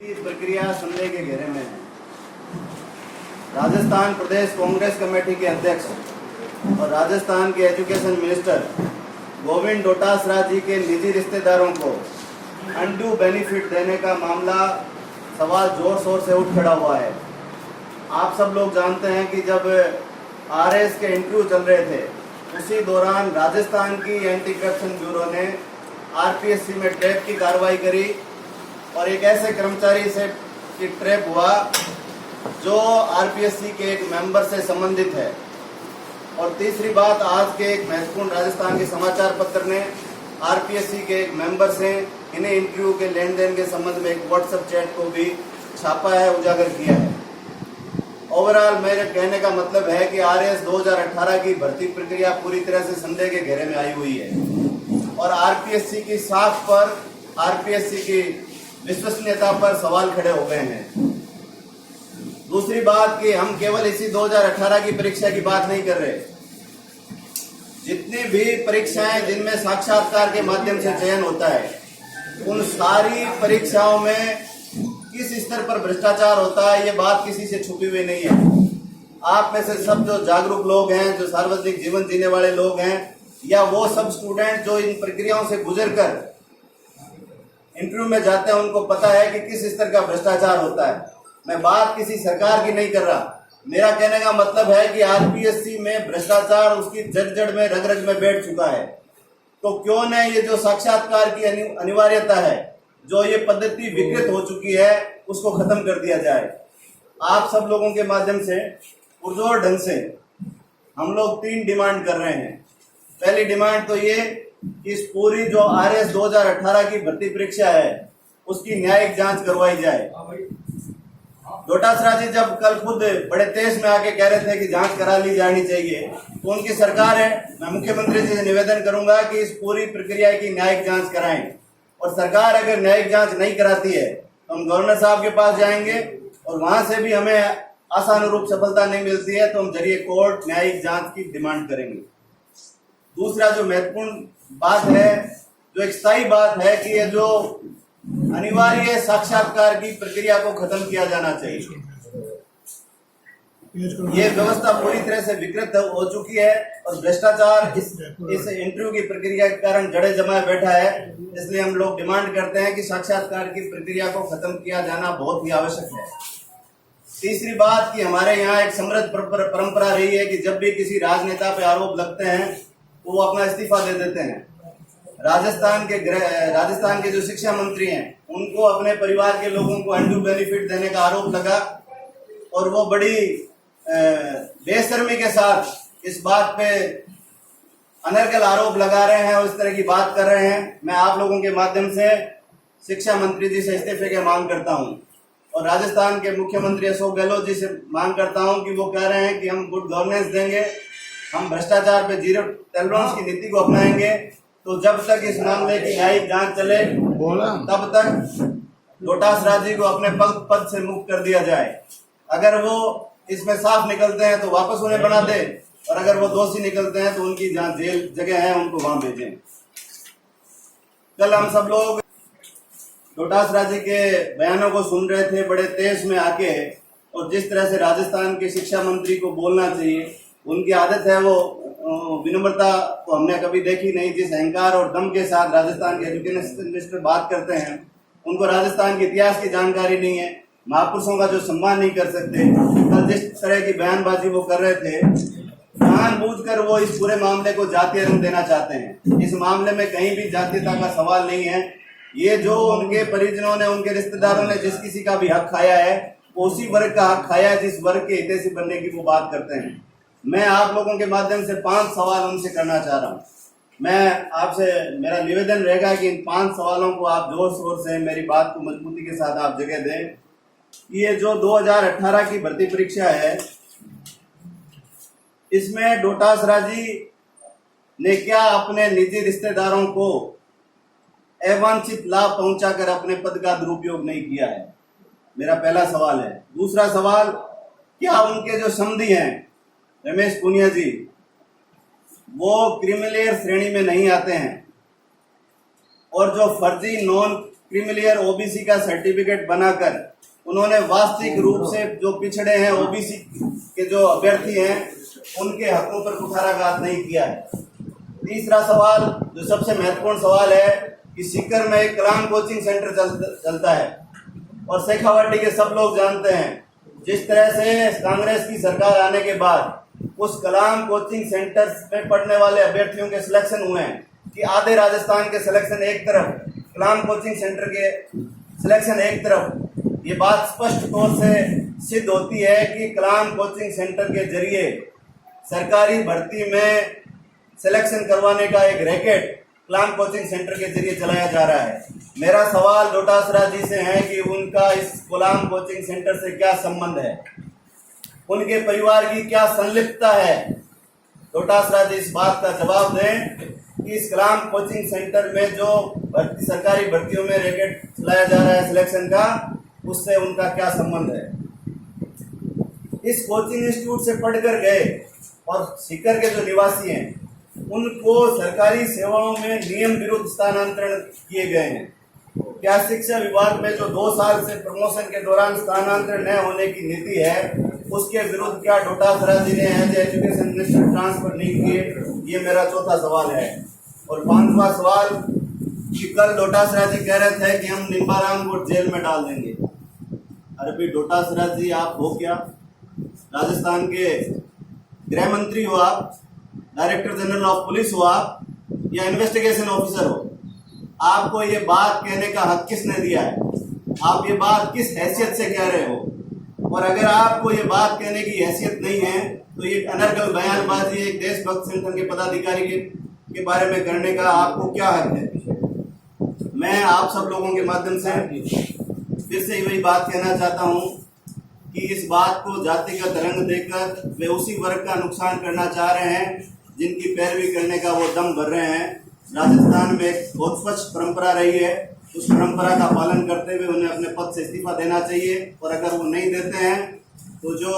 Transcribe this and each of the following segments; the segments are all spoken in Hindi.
इस प्रक्रिया संदेह के घेरे में है। राजस्थान प्रदेश कांग्रेस कमेटी के अध्यक्ष और राजस्थान के एजुकेशन मिनिस्टर गोविंद डोटासरा जी के निजी रिश्तेदारों को अनड्यू बेनिफिट देने का मामला सवाल जोर शोर से उठ खड़ा हुआ है। आप सब लोग जानते हैं कि जब आरएस के इंटरव्यू चल रहे थे उसी दौरान राजस्थान की एंटी करप्शन ब्यूरो ने आरपीएससी में ट्रैप की कार्रवाई करी और एक ऐसे कर्मचारी से ट्रैप हुआ जो आरपीएससी के एक मेंबर से संबंधित है। और तीसरी बात, आज के एक महत्वपूर्ण राजस्थान के समाचार पत्र ने आरपीएससी के एक मेंबर से इन्हें इंटरव्यू के लेन देन के संबंध में एक व्हाट्सएप चैट को भी छापा है, उजागर किया है। ओवरऑल मेरे कहने का मतलब है कि आरएस 2018 की भर्ती प्रक्रिया पूरी तरह से संदेह के घेरे में आई हुई है और आरपीएससी की साख पर, आरपीएससी की विश्वसनीयता पर सवाल खड़े हो गए हैं। दूसरी बात कि हम केवल इसी 2018 की परीक्षा की बात नहीं कर रहे। जितनी भी परीक्षाएं जिनमें साक्षात्कार के माध्यम से चयन होता है, उन सारी परीक्षाओं में किस स्तर पर भ्रष्टाचार होता है ये बात किसी से छुपी हुई नहीं है। आप में से सब जो जागरूक लोग हैं, जो सार्वजनिक जीवन जीने वाले लोग हैं, या वो सब स्टूडेंट जो इन प्रक्रियाओं से गुजरकर इंटरव्यू में जाते हैं, उनको पता है कि किस स्तर का भ्रष्टाचार होता है। मैं बात किसी सरकार की नहीं कर रहा। मेरा कहने का मतलब है कि आरपीएससी में भ्रष्टाचार उसकी जड़ में, रग रग में बैठ चुका है। तो क्यों न ये जो साक्षात्कार की अनिवार्यता है, जो ये पद्धति विकृत हो चुकी है, उसको खत्म कर दिया जाए। आप सब लोगों के माध्यम से पुरजोर ढंग से हम लोग 3 डिमांड कर रहे हैं। पहली डिमांड तो ये कि इस पूरी जो आरएस 2018 की भर्ती परीक्षा है उसकी न्यायिक जांच करवाई जाए। डोटासरा जी जब कल खुद बड़े तेज में आके कह रहे थे कि जांच करा ली जानी चाहिए, तो उनकी सरकार है, मैं मुख्यमंत्री जी से निवेदन करूंगा कि इस पूरी प्रक्रिया की न्यायिक जांच कराएं। और सरकार अगर न्यायिक जांच नहीं कराती है तो हम गवर्नर साहब के पास जाएंगे और वहां से भी हमें आशानुरूप सफलता नहीं मिलती है तो हम जरिए कोर्ट न्यायिक जांच की डिमांड करेंगे। दूसरा जो महत्वपूर्ण बात है, जो एक स्थायी बात है, कि ये जो अनिवार्य साक्षात्कार की प्रक्रिया को खत्म किया जाना चाहिए। ये व्यवस्था पूरी तरह से विकृत हो चुकी है और भ्रष्टाचार इस इंटरव्यू की प्रक्रिया के कारण जड़े जमाए बैठा है। इसलिए हम लोग डिमांड करते हैं कि साक्षात्कार की प्रक्रिया को खत्म किया जाना बहुत ही आवश्यक है। तीसरी बात कि हमारे यहाँ एक समृद्ध परंपरा रही है कि जब भी किसी राजनेता पे आरोप लगते हैं तो वो अपना इस्तीफा दे देते हैं। राजस्थान के जो शिक्षा मंत्री हैं उनको अपने परिवार के लोगों को अनड्यू बेनिफिट देने का आरोप लगा और वो बड़ी बेशर्मी के साथ इस बात पे अनर्गल आरोप लगा रहे हैं और इस तरह की बात कर रहे हैं। मैं आप लोगों के माध्यम से शिक्षा मंत्री जी से इस्तीफे की मांग करता हूं और राजस्थान के मुख्यमंत्री अशोक गहलोत जी से मांग करता हूं कि वो कह रहे हैं कि हम गुड गवर्नेंस देंगे, हम भ्रष्टाचार पे जीरो टॉलरेंस की नीति को अपनाएंगे। तो जब तक इस मामले की न्यायिक जांच चले तब तक डोटासरा जी को अपने पद से मुक्त कर दिया जाए। अगर वो इसमें साफ निकलते हैं तो वापस उन्हें बना दे और अगर वो दोषी निकलते हैं तो उनकी जहाँ जेल जगह है उनको वहां भेजें। कल हम सब लोग डोटासरा जी के बयानों को सुन रहे थे बड़े तेज में आके, और जिस तरह से राजस्थान के शिक्षा मंत्री को बोलना चाहिए, उनकी आदत है, वो विनम्रता को हमने कभी देखी नहीं। जिस अहंकार और दम के साथ राजस्थान के एजुकेशन मिनिस्टर बात करते हैं, उनको राजस्थान के इतिहास की जानकारी नहीं है, महापुरुषों का जो सम्मान नहीं कर सकते। कल जिस तरह की बयानबाजी वो कर रहे थे, जानबूझकर वो इस पूरे मामले को जातीय रंग देना चाहते हैं। इस मामले में कहीं भी जातीयता का सवाल नहीं है। ये जो उनके परिजनों ने, उनके रिश्तेदारों ने जिस किसी का भी हक खाया है, वो उसी वर्ग का हक खाया है जिस वर्ग के हितैषी बनने की वो बात करते हैं। मैं आप लोगों के माध्यम से 5 सवाल उनसे करना चाह रहा हूँ। मैं आपसे, मेरा निवेदन रहेगा कि इन 5 सवालों को आप जोर शोर से मेरी बात को मजबूती के साथ आप जगह दें। ये जो 2018 की भर्ती परीक्षा है, इसमें डोटासरा जी ने क्या अपने निजी रिश्तेदारों को अवांछित लाभ पहुंचाकर अपने पद का दुरुपयोग नहीं किया है? मेरा पहला सवाल है। दूसरा सवाल, क्या उनके जो समधी हैं रमेश पुनिया जी, वो क्रिमिनल श्रेणी में नहीं आते हैं? और जो फर्जी नॉन क्रीमिलियर ओबीसी का सर्टिफिकेट बनाकर उन्होंने वास्तविक रूप से जो पिछड़े हैं ओबीसी के जो अभ्यर्थी हैं उनके हकों पर कुठाराघात नहीं किया है। तीसरा सवाल जो सबसे महत्वपूर्ण सवाल है कि सीकर में एक कलाम कोचिंग सेंटर चलता है और शेखावाटी के सब लोग जानते हैं जिस तरह से कांग्रेस की सरकार आने के बाद उस कलाम कोचिंग सेंटर में पढ़ने वाले अभ्यर्थियों के सिलेक्शन हुए हैं कि आधे राजस्थान के सिलेक्शन एक तरफ, कलाम कोचिंग सेंटर के सिलेक्शन एक तरफ। ये बात स्पष्ट तौर से सिद्ध होती है कि कलाम कोचिंग सेंटर के जरिए सरकारी भर्ती में सिलेक्शन करवाने का एक रैकेट कलाम कोचिंग सेंटर के जरिए चलाया जा रहा है। मेरा सवाल डोटासरा जी से है कि उनका इस कलाम कोचिंग सेंटर से क्या संबंध है, उनके परिवार की क्या संलिप्तता है। डोटासरा जी इस बात का जवाब दें कि इस कलाम कोचिंग सेंटर में जो सरकारी भर्तियों में रैकेट चलाया जा रहा है सिलेक्शन का, उससे उनका क्या संबंध है। इस कोचिंग इंस्टीट्यूट से पढ़कर गए और सीकर के जो निवासी हैं उनको सरकारी सेवाओं में नियम विरुद्ध स्थानांतरण किए गए हैं। क्या शिक्षा विभाग में जो 2 साल से प्रमोशन के दौरान स्थानांतरण न होने की नीति है उसके विरुद्ध क्या डोटासरा जी ने एज एजुकेशन मिनिस्टर ट्रांसफर नहीं किए, ये मेरा चौथा सवाल है। और 5वां सवाल कि कल डोटासरा जी कह रहे थे कि हम निम्बाराम को जेल में डाल देंगे। अरे भाई डोटासरा जी आप हो क्या? राजस्थान के गृह मंत्री हो आप, डायरेक्टर जनरल ऑफ पुलिस हो आप, या इन्वेस्टिगेशन ऑफिसर हो? आपको ये बात कहने का हक किसने दिया है? आप ये बात किस हैसियत से कह रहे हो? और अगर आपको ये बात कहने की हैसियत नहीं है तो ये अनर्गल बयानबाजी एक देशभक्त संगठन के पदाधिकारी के बारे में करने का आपको क्या हक है? मैं आप सब लोगों के माध्यम से फिर से वही बात कहना चाहता हूँ कि इस बात को जातिगत रंग देकर वे उसी वर्ग का नुकसान करना चाह रहे हैं जिनकी पैरवी करने का वो दम भर रहे हैं। राजस्थान में एक बहुत स्वच्छ परंपरा रही है, उस परंपरा का पालन करते हुए उन्हें अपने पद से इस्तीफा देना चाहिए। और अगर वो नहीं देते हैं तो जो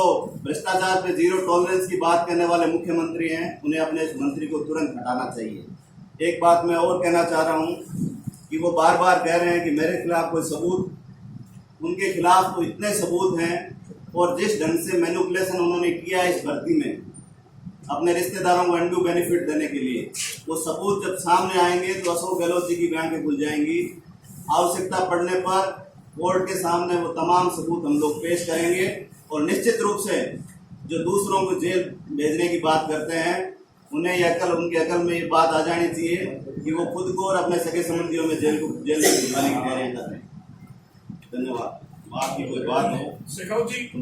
भ्रष्टाचार पे जीरो टॉलरेंस की बात करने वाले मुख्यमंत्री हैं उन्हें अपने इस मंत्री को तुरंत हटाना चाहिए। एक बात मैं और कहना चाह रहा हूँ कि वो बार बार कह रहे हैं कि मेरे खिलाफ कोई सबूत, उनके खिलाफ तो इतने सबूत हैं और जिस ढंग से मैनिपुलेशन उन्होंने किया इस भर्ती में अपने रिश्तेदारों को अनड्यू बेनिफिट देने के लिए, वो सबूत जब सामने आएंगे तो अशोक गहलोत जी की आंखें खुल जाएंगी। आवश्यकता पड़ने पर कोर्ट के सामने वो तमाम सबूत हम लोग पेश करेंगे और निश्चित रूप से जो दूसरों को जेल भेजने की बात करते हैं उन्हें ये अकल, उनकी अकल में ये बात आ जानी चाहिए कि वो खुद को और अपने सगे संबंधियों में जेल में भिजवाने की तैयारी कर रहे हैं। धन्यवाद। आपकी कोई बात हो?